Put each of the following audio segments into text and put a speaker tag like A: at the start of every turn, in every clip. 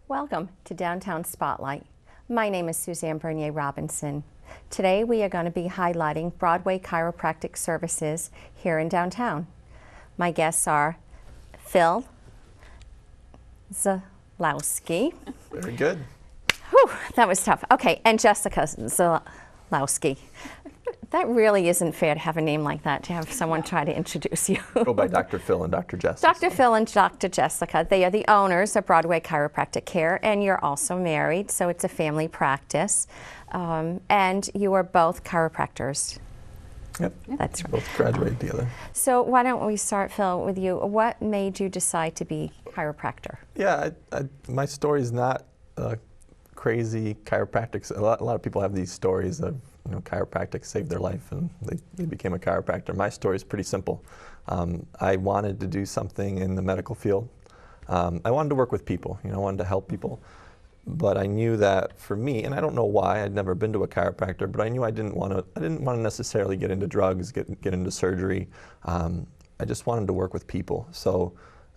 A: Welcome to Downtown Spotlight. My name is Suzanne Bernier Robinson. Today we are going to be highlighting Broadway chiropractic services here in downtown. My guests are Phil Zalowski.
B: Very good.
A: Whew, that was tough. Okay, and Jessica Zalowski. That really isn't fair to have a name like that, to have someone try to introduce you.
B: Go by Dr. Phil and Dr. Jessica.
A: Dr. Phil and Dr. Jessica, they are the owners of Broadway Chiropractic Care, and you're also married, so it's a family practice. And you are both chiropractors.
B: Yep.
A: That's right.
B: Both graduated together.
A: So why don't we start, Phil, with you. What made you decide to be a chiropractor?
B: Yeah, my story is not crazy chiropractic. A lot of people have these stories of, you know, chiropractic saved their life and they became a chiropractor. My story is pretty simple. I wanted to do something in the medical field. I wanted to work with people, you know, I wanted to help people. But I knew that for me, and I don't know why, I'd never been to a chiropractor, but I knew I didn't want to necessarily get into drugs, get into surgery. I just wanted to work with people. So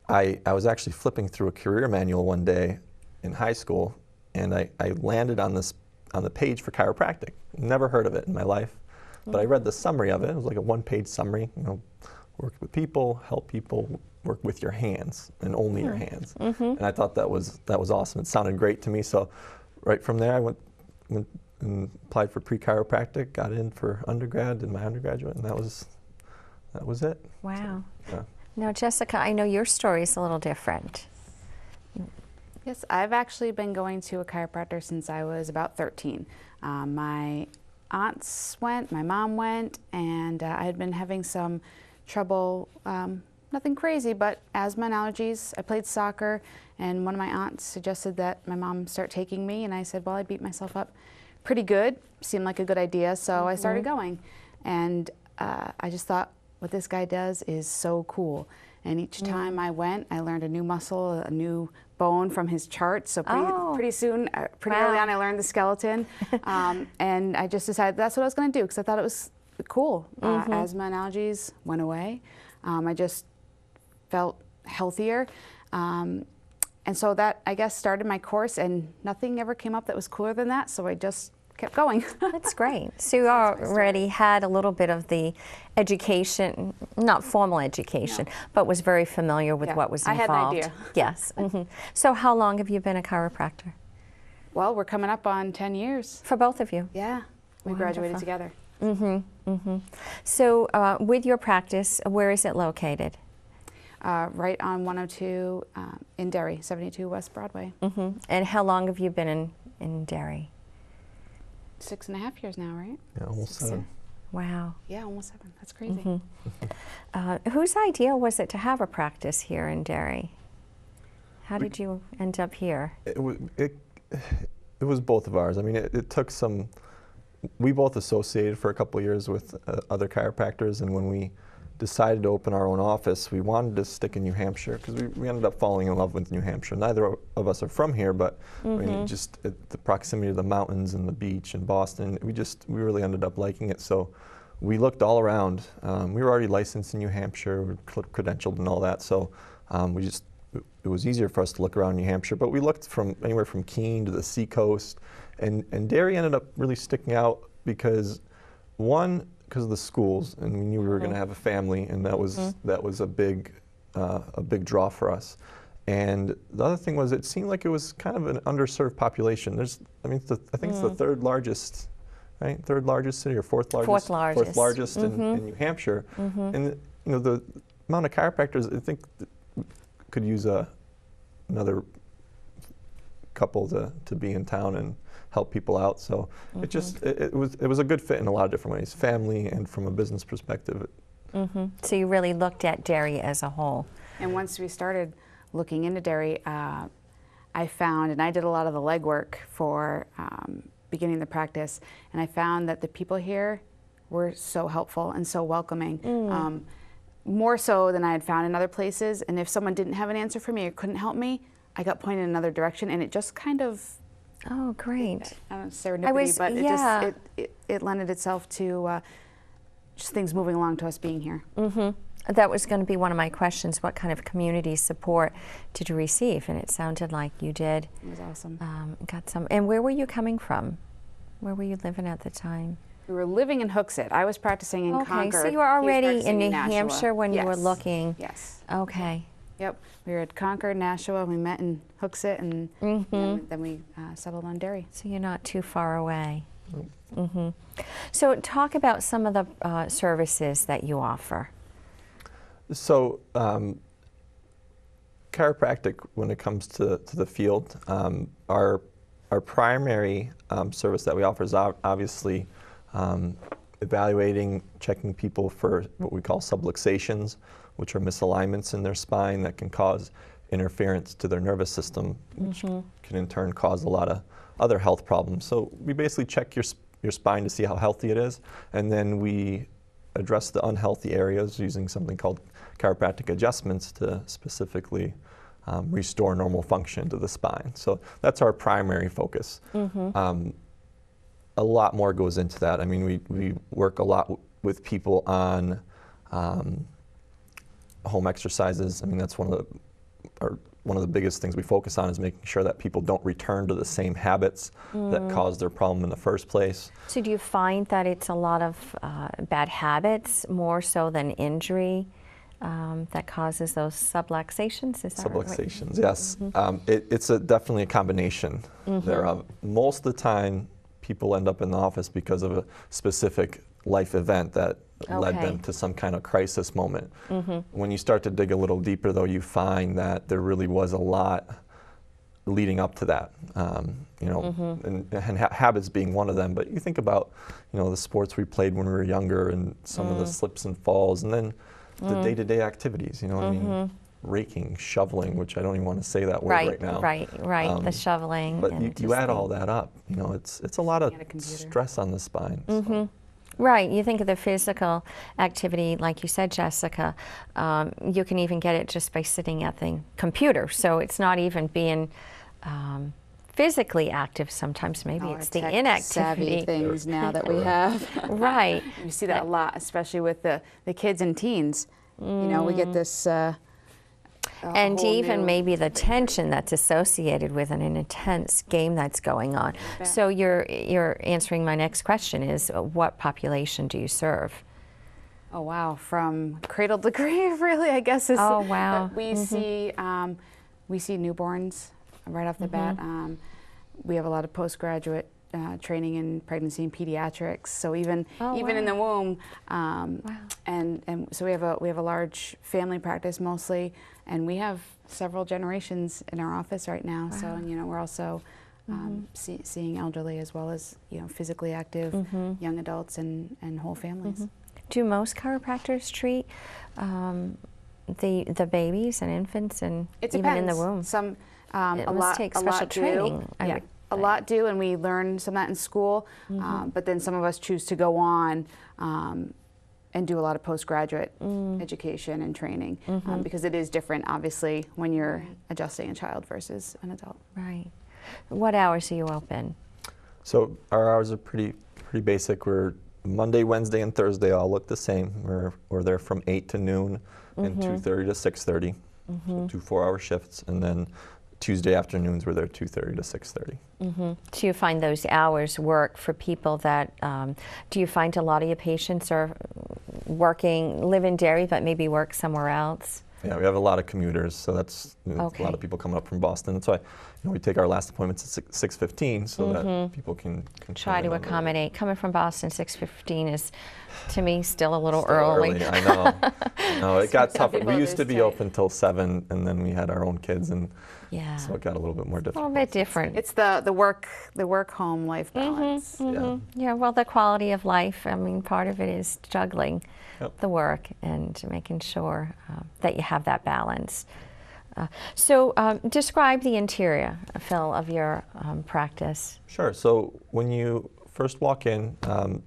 B: I was actually flipping through a career manual one day in high school, and I landed on the page for chiropractic. Never heard of it in my life, but I read the summary of it. It was like a one-page summary. You know, work with people, help people, work with your hands and only your hands. And I thought that was awesome. It sounded great to me. So right from there, I went and applied for pre-chiropractic, got in for undergrad, did my undergraduate, and that was it.
A: Wow.
B: So, yeah.
A: Now, Jessica, I know your story is a little different.
C: Yes, I've actually been going to a chiropractor since I was about 13. My aunts went, my mom went, and I had been having some trouble, nothing crazy, but asthma and allergies. I played soccer, and one of my aunts suggested that my mom start taking me, and I said, well, I beat myself up pretty good. Seemed like a good idea, so I started going. And I just thought, what this guy does is so cool. And each time I went, I learned a new muscle, a new bone from his chart. So pretty soon, pretty early on, I learned the skeleton. And I just decided that's what I was going to do because I thought it was cool. Asthma and allergies went away. I just felt healthier. And so that, I guess, started my course, and nothing ever came up that was cooler than that. So I just kept going.
A: That's great. So you already had a little bit of the education, not formal education, but was very familiar with what was involved.
C: I had an idea.
A: Yes. So how long have you been a chiropractor?
C: Well, we're coming up on 10 years.
A: For both of you?
C: Yeah. We graduated together.
A: So with your practice, where is it located?
C: Right on 102 in Derry, 72 West Broadway.
A: And how long have you been in Derry?
C: 6.5 years now, right?
B: Yeah, almost 7.
A: Wow.
C: Yeah, almost 7. That's crazy.
A: Whose idea was it to have a practice here in Derry? How did you end up here?
B: It was both of ours. I mean, it took some. We both associated for a couple of years with other chiropractors, and when we decided to open our own office, we wanted to stick in New Hampshire because we ended up falling in love with New Hampshire. Neither of us are from here, but I mean, just the proximity to the mountains and the beach and Boston, we really ended up liking it. So we looked all around. We were already licensed in New Hampshire, we were credentialed and all that. So it was easier for us to look around New Hampshire, but we looked from anywhere from Keene to the Seacoast, and Derry ended up really sticking out because because of the schools, and we knew we were going to have a family, and that was a big draw for us. And the other thing was, it seemed like it was kind of an underserved population. I think it's the third largest, right? Third largest city or fourth largest? Fourth largest in New Hampshire. And you know, the amount of chiropractors, I think, could use another couple to be in town and help people out. So it was a good fit in a lot of different ways, family and from a business perspective.
A: So you really looked at Derry as a whole.
C: And once we started looking into Derry, I found, and I did a lot of the legwork for beginning the practice, and I found that the people here were so helpful and so welcoming, more so than I had found in other places. And if someone didn't have an answer for me or couldn't help me, I got pointed in another direction, and it just kind of,
A: oh, great.
C: I don't know, serendipity, but it lended itself to just things moving along to us being here.
A: That was going to be one of my questions. What kind of community support did you receive? And it sounded like you did.
C: It was awesome.
A: Got some. And where were you coming from? Where were you living at the time?
C: We were living in Hooksett. I was practicing in Concord.
A: Okay, so you were
C: He was
A: already
C: practicing
A: in New
C: Nashua.
A: Hampshire when you were
C: Yes.
A: looking.
C: Yes.
A: Okay.
C: Yep. We were at Concord, Nashua. We met in Hooksett, and then we settled on Derry.
A: So you're not too far away. So talk about some of the services that you offer.
B: So chiropractic, when it comes to the field, our primary service that we offer is obviously evaluating, checking people for what we call subluxations, which are misalignments in their spine that can cause interference to their nervous system, which can in turn cause a lot of other health problems. So we basically check your spine to see how healthy it is, and then we address the unhealthy areas using something called chiropractic adjustments to specifically restore normal function to the spine. So that's our primary focus. A lot more goes into that. I mean, we work a lot with people on home exercises. I mean, that's one of the biggest things we focus on is making sure that people don't return to the same habits that caused their problem in the first place.
A: So do you find that it's a lot of bad habits more so than injury that causes those subluxations? Is that right?
B: Subluxations, yes. It's definitely a combination thereof. Most of the time, people end up in the office because of a specific life event that led them to some kind of crisis moment. When you start to dig a little deeper, though, you find that there really was a lot leading up to that, you know, and habits being one of them. But you think about, you know, the sports we played when we were younger and some of the slips and falls, and then the day-to-day activities, you know what I mean? Raking, shoveling, which I don't even want to say that word right now.
A: Right, the shoveling.
B: But you add all that up, you know, it's a lot of stress on the spine. So.
A: Right, you think of the physical activity, like you said, Jessica, you can even get it just by sitting at the computer. So it's not even being physically active sometimes. Maybe it's the inactivity.
C: Savvy things now that we have.
A: Right.
C: You see that a lot, especially with the kids and teens. You know, we get this
A: and even maybe the tension that's associated with an intense game that's going on. So you're answering my next question is, what population do you serve?
C: Oh wow, from cradle to grave, really, I guess.
A: Oh wow.
C: We see newborns right off the bat. We have a lot of postgraduate training in pregnancy and pediatrics. So even in the womb, and so we have a large family practice mostly, and we have several generations in our office right now. So, and you know, we're also seeing elderly as well as, you know, physically active young adults and whole families.
A: Do most chiropractors treat the babies and infants and even in the womb?
C: Some
A: it must take special training.
C: A lot do, and we learn some of that in school, but then some of us choose to go on and do a lot of postgraduate education and training because it is different, obviously, when you're adjusting a child versus an adult.
A: Right. What hours are you open?
B: So our hours are pretty basic. We're Monday, Wednesday, and Thursday all look the same. We're there from 8 to noon and 2:30 to 6:30, so 2 4-hour shifts, and then Tuesday afternoons we're there 2:30 to 6:30.
A: Do you find those hours work for people that, do you find a lot of your patients are live in Derry but maybe work somewhere else?
B: Yeah, we have a lot of commuters, so that's a lot of people coming up from Boston. That's why we take our last appointments at 6:15 so that people can
A: try to accommodate. Coming from Boston, 6:15 is, to me, still a little
B: still
A: early.
B: I know. No, it got tougher. We used to be open till 7, and then we had our own kids, and so it got a little bit more difficult.
A: A little bit different.
C: It's the work home life balance.
A: Yeah, well, the quality of life. I mean, part of it is juggling the work and making sure that you have that balance. So describe the interior, Phil, of your practice.
B: Sure. So when you first walk in,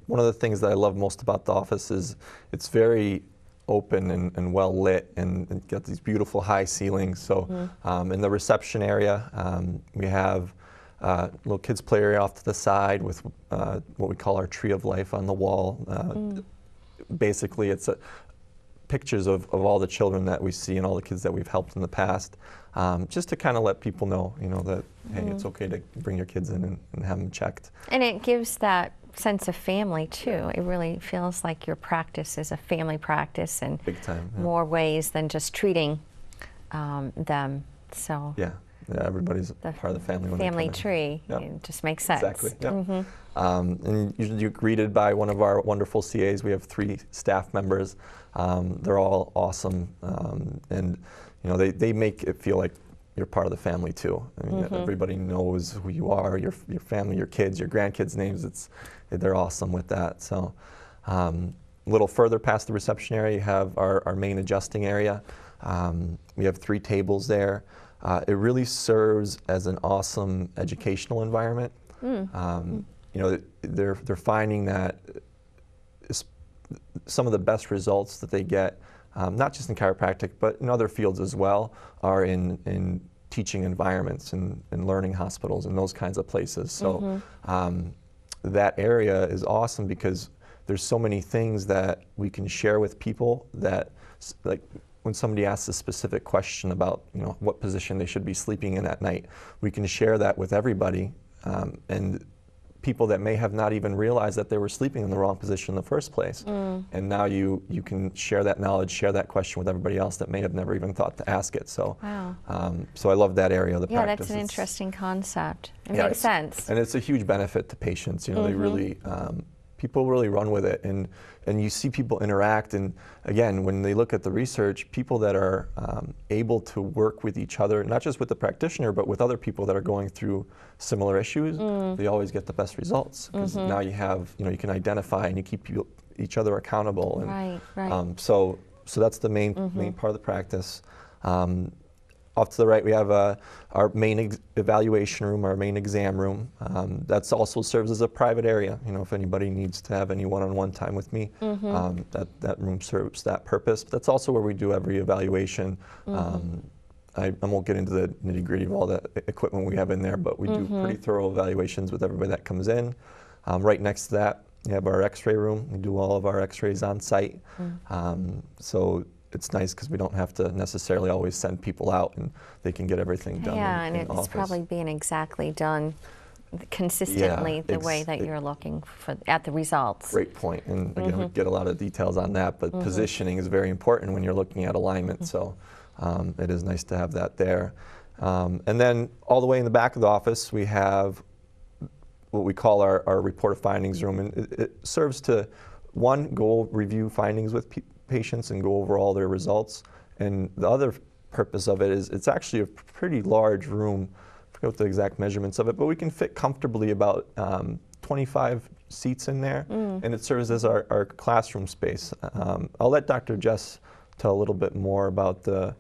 B: one of the things that I love most about the office is it's very open and well lit, and got these beautiful high ceilings. So in the reception area, we have a little kids play area off to the side with what we call our tree of life on the wall. basically it's pictures of all the children that we see and all the kids that we've helped in the past, just to kind of let people know, that, hey, it's okay to bring your kids in and have them checked.
A: And it gives that sense of family too. It really feels like your practice is a family practice in
B: Big time, yeah.
A: more ways than just treating them. So
B: Yeah, everybody's part of the family. When
A: family
B: they come
A: tree,
B: in. Yep.
A: it just makes sense.
B: Exactly. Yep. And you're greeted by one of our wonderful CAs. We have 3 staff members. They're all awesome, and they make it feel like you're part of the family too. I mean, everybody knows who you are, your family, your kids, your grandkids' names. They're awesome with that. So, a little further past the reception area, you have our main adjusting area. We have 3 tables there. It really serves as an awesome educational environment. They're finding that some of the best results that they get, not just in chiropractic, but in other fields as well, are in teaching environments and learning hospitals and those kinds of places. So that area is awesome because there's so many things that we can share with people that, like, when somebody asks a specific question about, what position they should be sleeping in at night, we can share that with everybody, and people that may have not even realized that they were sleeping in the wrong position in the first place. And now you can share that knowledge, share that question with everybody else that may have never even thought to ask it. So, so I love that area of the practice.
A: Yeah, that's an interesting concept. It makes sense.
B: And it's a huge benefit to patients. They really, people really run with it, and you see people interact. And again, when they look at the research, people that are able to work with each other, not just with the practitioner, but with other people that are going through similar issues, they always get the best results, because now you have, you can identify and you keep each other accountable. And,
A: right.
B: So that's the main part of the practice. Off to the right, we have our main evaluation room, our main exam room. That also serves as a private area. If anybody needs to have any one-on-one time with me, that room serves that purpose. But that's also where we do every evaluation. I won't get into the nitty-gritty of all the equipment we have in there, but we do pretty thorough evaluations with everybody that comes in. Right next to that, we have our x-ray room. We do all of our x-rays on site. So it's nice because we don't have to necessarily always send people out, and they can get everything done in
A: it's
B: office.
A: probably being exactly done consistently the way that you're looking at the results.
B: Great point. And again, we get a lot of details on that, but positioning is very important when you're looking at alignment. So it is nice to have that there. And then all the way in the back of the office, we have what we call our report of findings room. And it serves to, one, go review findings with patients and go over all their results. And the other purpose of it is it's actually a pretty large room. I forget what the exact measurements of it, but we can fit comfortably about 25 seats in there, and it serves as our classroom space. I'll let Dr. Jess tell a little bit more about the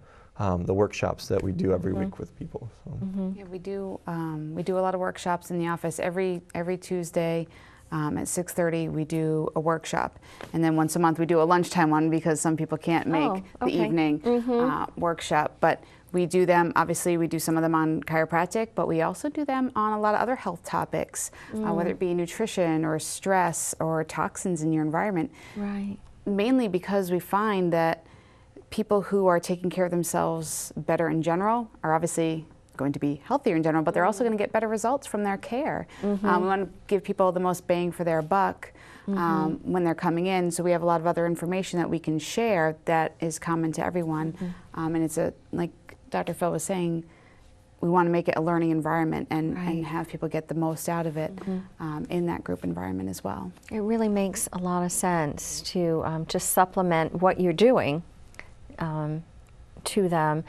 B: workshops that we do every week with people. So.
C: Yeah, we do a lot of workshops in the office every Tuesday. At 6:30 we do a workshop, and then once a month we do a lunchtime one because some people can't make the evening workshop. But we do them, obviously we do some of them on chiropractic, but we also do them on a lot of other health topics, whether it be nutrition or stress or toxins in your environment.
A: Right.
C: Mainly because we find that people who are taking care of themselves better in general are obviously going to be healthier in general, but they're also going to get better results from their care. We want to give people the most bang for their buck when they're coming in, so we have a lot of other information that we can share that is common to everyone. And it's like Dr. Phil was saying, we want to make it a learning environment and have people get the most out of it in that group environment as well.
A: It really makes a lot of sense to just supplement what you're doing to them,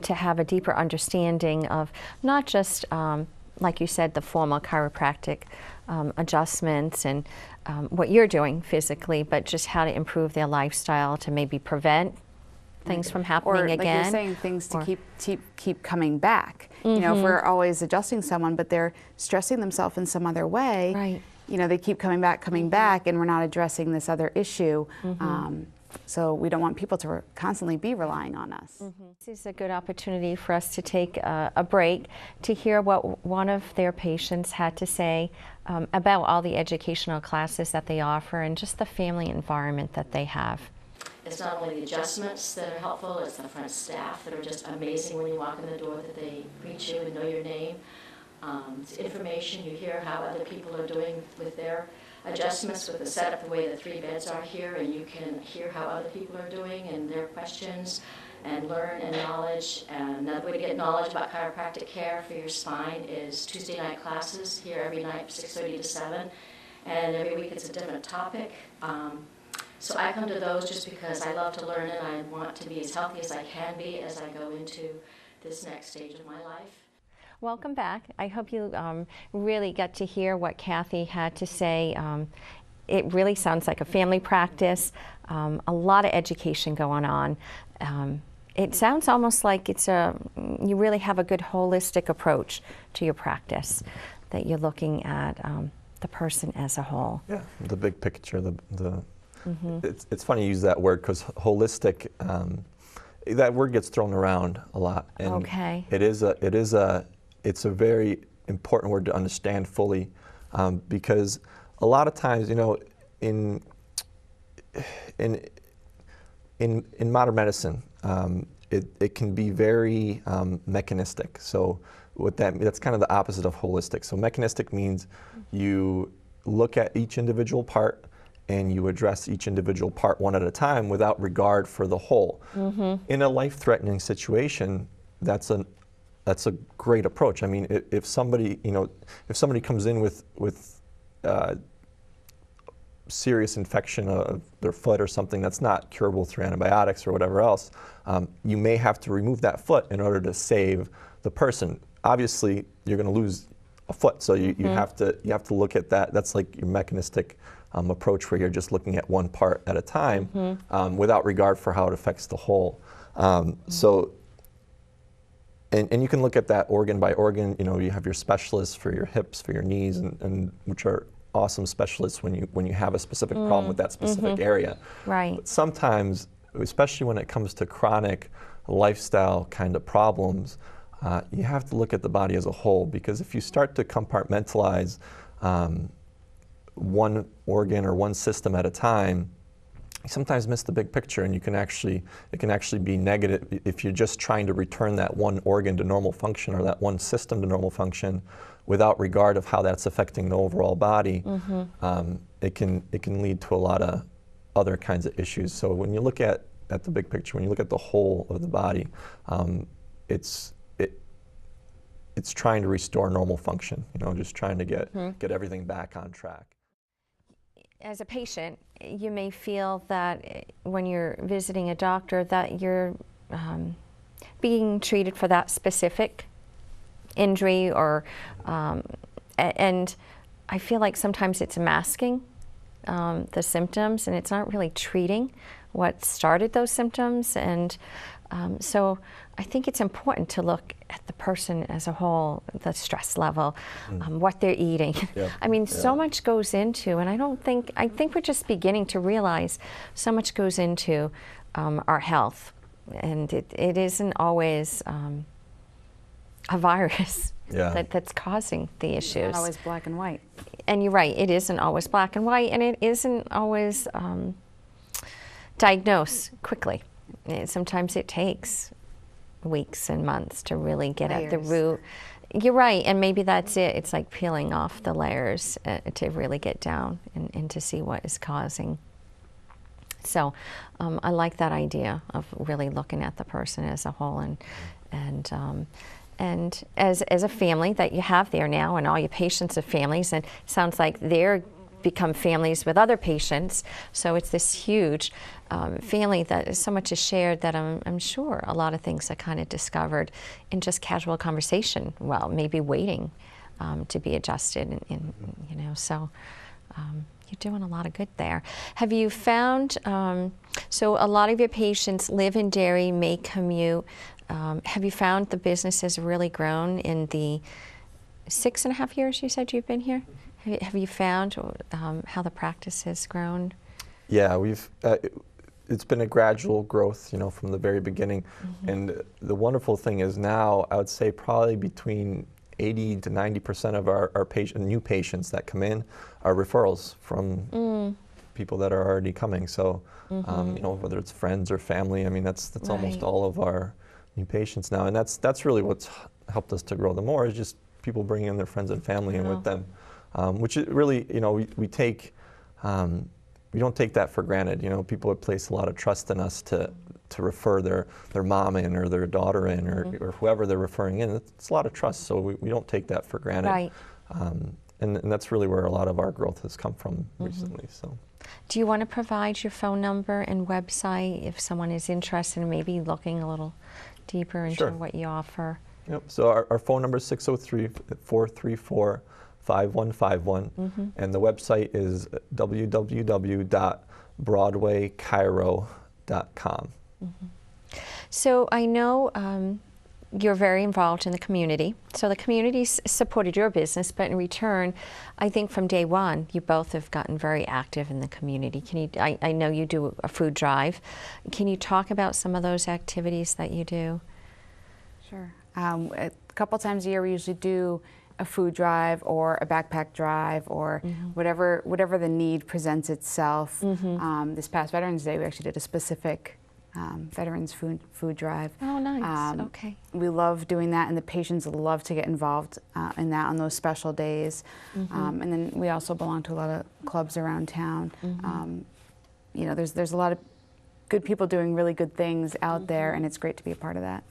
A: to have a deeper understanding of not just, like you said, the formal chiropractic adjustments and what you're doing physically, but just how to improve their lifestyle to maybe prevent things from happening again.
C: Or like you're saying, things to keep coming back. You know, if we're always adjusting someone, but they're stressing themselves in some other way, you know, they keep coming back, and we're not addressing this other issue. So we don't want people to constantly be relying on us.
A: This is a good opportunity for us to take a break to hear what one of their patients had to say about all the educational classes that they offer and just the family environment that they have.
D: It's not only the adjustments that are helpful, it's the front staff that are just amazing when you walk in the door, that they greet you and know your name. It's information, you hear how other people are doing with their adjustments, with the setup, the way the 3 beds are here, and you can hear how other people are doing and their questions, and learn and knowledge. And another way to get knowledge about chiropractic care for your spine is Tuesday night classes here every night, 6:30 to 7, and every week it's a different topic. So I come to those just because I love to learn and I want to be as healthy as I can be as I go into this next stage of my life.
A: Welcome back. I hope you really got to hear what Kathy had to say. It really sounds like a family practice, a lot of education going on. It sounds almost like you really have a good holistic approach to your practice, that you're looking at the person as a whole.
B: Yeah, the big picture, it's funny you use that word because holistic, that word gets thrown around a lot. And
A: okay.
B: It's a very important word to understand fully, because a lot of times, you know, in modern medicine, it can be very mechanistic. So that's kind of the opposite of holistic. So mechanistic means you look at each individual part and you address each individual part one at a time without regard for the whole. In a life-threatening situation, that's a great approach. I mean, if somebody comes in with serious infection of their foot or something that's not curable through antibiotics or whatever else, you may have to remove that foot in order to save the person. Obviously, you're going to lose a foot, so you have to look at that. That's like your mechanistic approach, where you're just looking at one part at a time without regard for how it affects the whole. So. And you can look at that organ by organ. You know, you have your specialists for your hips, for your knees, and which are awesome specialists when you have a specific problem with that specific area.
A: Right.
B: But sometimes, especially when it comes to chronic lifestyle kind of problems, you have to look at the body as a whole, because if you start to compartmentalize one organ or one system at a time, you sometimes miss the big picture, and it can actually be negative if you're just trying to return that one organ to normal function or that one system to normal function without regard of how that's affecting the overall body. It can lead to a lot of other kinds of issues. So when you look at the big picture, when you look at the whole of the body, it's trying to restore normal function. You know, just trying to get everything back on track.
A: As a patient, you may feel that when you're visiting a doctor that you're being treated for that specific injury, or and I feel like sometimes it's masking the symptoms, and it's not really treating what started those symptoms. And so I think it's important to look at the person as a whole, the stress level, what they're eating.
B: Yeah.
A: I mean, so much goes into, and I think we're just beginning to realize so much goes into our health. And it isn't always a virus that's causing the issues.
C: It's not always black and white.
A: And you're right, it isn't always black and white, and it isn't always diagnosed quickly. Sometimes it takes weeks and months to really get at the root. You're right, and maybe that's it. It's like peeling off the layers to really get down and to see what is causing. So I like that idea of really looking at the person as a whole, and as a family that you have there now, and all your patients are families, and it sounds like they're become families with other patients. So it's this huge family that so much is shared that I'm sure a lot of things are kind of discovered in just casual conversation. Well, maybe waiting to be adjusted, and you know. So you're doing a lot of good there. Have you found? So a lot of your patients live in Derry, may commute. Have you found the business has really grown in the 6.5 years you said you've been here? Have you found how the practice has grown?
B: Yeah, it's been a gradual growth, you know, from the very beginning. And the wonderful thing is now, I would say probably between 80 to 90% of our new patients that come in are referrals from people that are already coming. So, you know, whether it's friends or family, I mean, that's almost all of our new patients now. And that's really what's helped us to grow the more, is just people bringing in their friends and family and with them, which is really, you know, we take, we don't take that for granted. You know, people have placed a lot of trust in us to refer their mom in or their daughter in or whoever they're referring in. It's a lot of trust, so we don't take that for granted.
A: Right.
B: And that's really where a lot of our growth has come from recently. So,
A: Do you want to provide your phone number and website if someone is interested in maybe looking a little deeper into what you offer?
B: Yep. So our phone number is 603-434-5151, and the website is www.broadwaychiro.com.
A: So I know you're very involved in the community. So the community's supported your business, but in return, I think from day one, you both have gotten very active in the community. Can you? I know you do a food drive. Can you talk about some of those activities that you do?
C: Sure. A couple times a year, we usually do a food drive or a backpack drive or whatever the need presents itself. This past Veterans Day, we actually did a specific veterans food drive.
A: Oh, nice. Okay.
C: We love doing that, and the patients love to get involved in that on those special days. And then we also belong to a lot of clubs around town. You know, there's a lot of good people doing really good things out there, and it's great to be a part of that.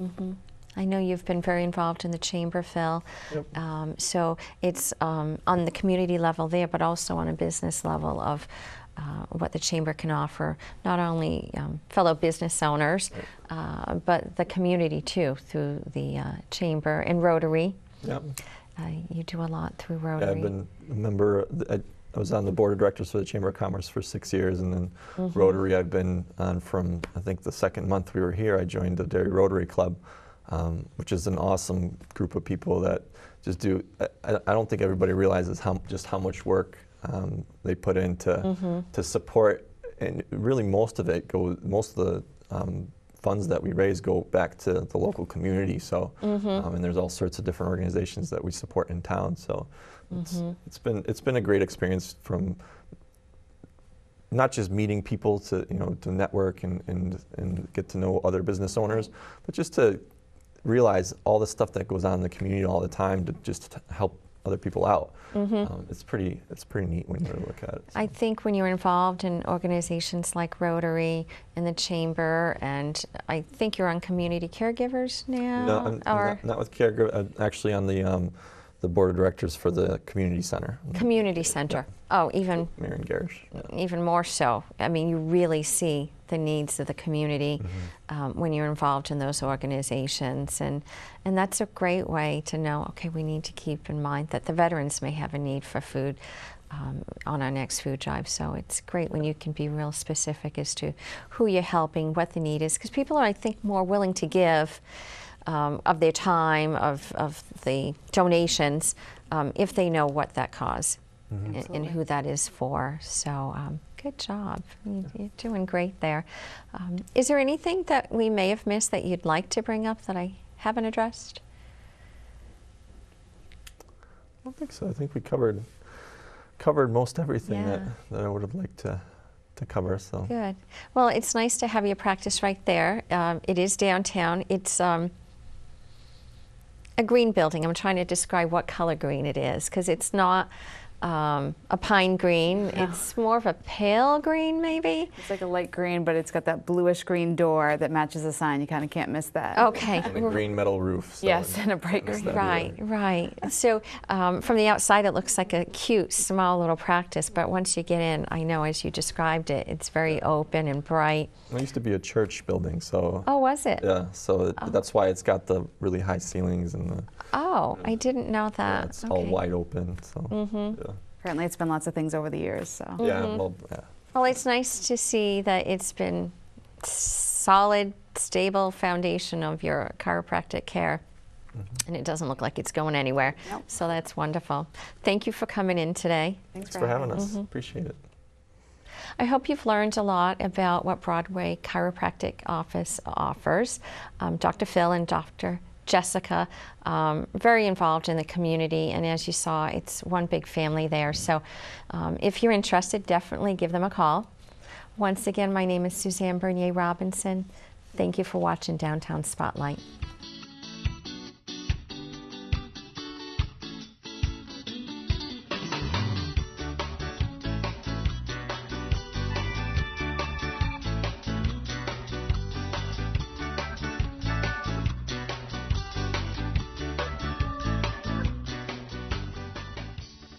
A: I know you've been very involved in the chamber, Phil. So it's on the community level there, but also on a business level of what the chamber can offer, not only fellow business owners, but the community too, through the chamber and Rotary. You do a lot through Rotary.
B: Yeah, I've been a member. I was on the board of directors for the Chamber of Commerce for 6 years, and then Rotary I've been on from, I think, the second month we were here. I joined the Derry Rotary Club, which is an awesome group of people that just do. I don't think everybody realizes just how much work they put in to support, and really most of the funds that we raise go back to the local community. So, and there's all sorts of different organizations that we support in town. So, it's been a great experience, from not just meeting people to network and get to know other business owners, but just to realize all the stuff that goes on in the community all the time to just help other people out. It's pretty neat when you really look at it. So.
A: I think when you're involved in organizations like Rotary and the Chamber, and I think you're on Community Caregivers now?
B: No, I'm not with Caregiver. I'm actually on the board of directors for the community center.
A: Community center. Oh, even
B: Mayor and Garish.
A: Even more so. I mean, you really see the needs of the community when you're involved in those organizations, and that's a great way to know, okay, we need to keep in mind that the veterans may have a need for food on our next food drive. So it's great when you can be real specific as to who you're helping, what the need is, because people are, I think, more willing to give of their time, of the donations, if they know what that cause and who that is for. So good job. You're doing great there. Is there anything that we may have missed that you'd like to bring up that I haven't addressed?
B: I don't think so. I think we covered most everything that I would have liked to cover. So
A: good. Well, it's nice to have your practice right there. It is downtown. It's a green building. I'm trying to describe what color green it is, because it's not a pine green. It's more of a pale green, maybe.
C: It's like a light green, but it's got that bluish green door that matches the sign. You kind of can't miss that.
A: Okay.
B: And a green metal roof. So
C: yes, and a bright green.
A: Right. So from the outside, it looks like a cute, small little practice, but once you get in, I know, as you described it, it's very open and bright.
B: It used to be a church building, so.
A: Oh, was it?
B: Yeah, so that's why it's got the really high ceilings and the.
A: Oh, I didn't know that.
B: Yeah, it's all wide open, so. Yeah.
C: Apparently, it's been lots of things over the years. So.
B: Yeah, well, yeah.
A: Well, it's nice to see that it's been solid, stable foundation of your chiropractic care, and it doesn't look like it's going anywhere.
C: Nope.
A: So that's wonderful. Thank you for coming in today.
C: Thanks
B: for having us. Appreciate it.
A: I hope you've learned a lot about what Broadway Chiropractic office offers. Dr. Phil and Dr. Jessica, very involved in the community, and as you saw, it's one big family there. So if you're interested, definitely give them a call. Once again, my name is Suzanne Bernier Robinson. Thank you for watching Downtown Spotlight.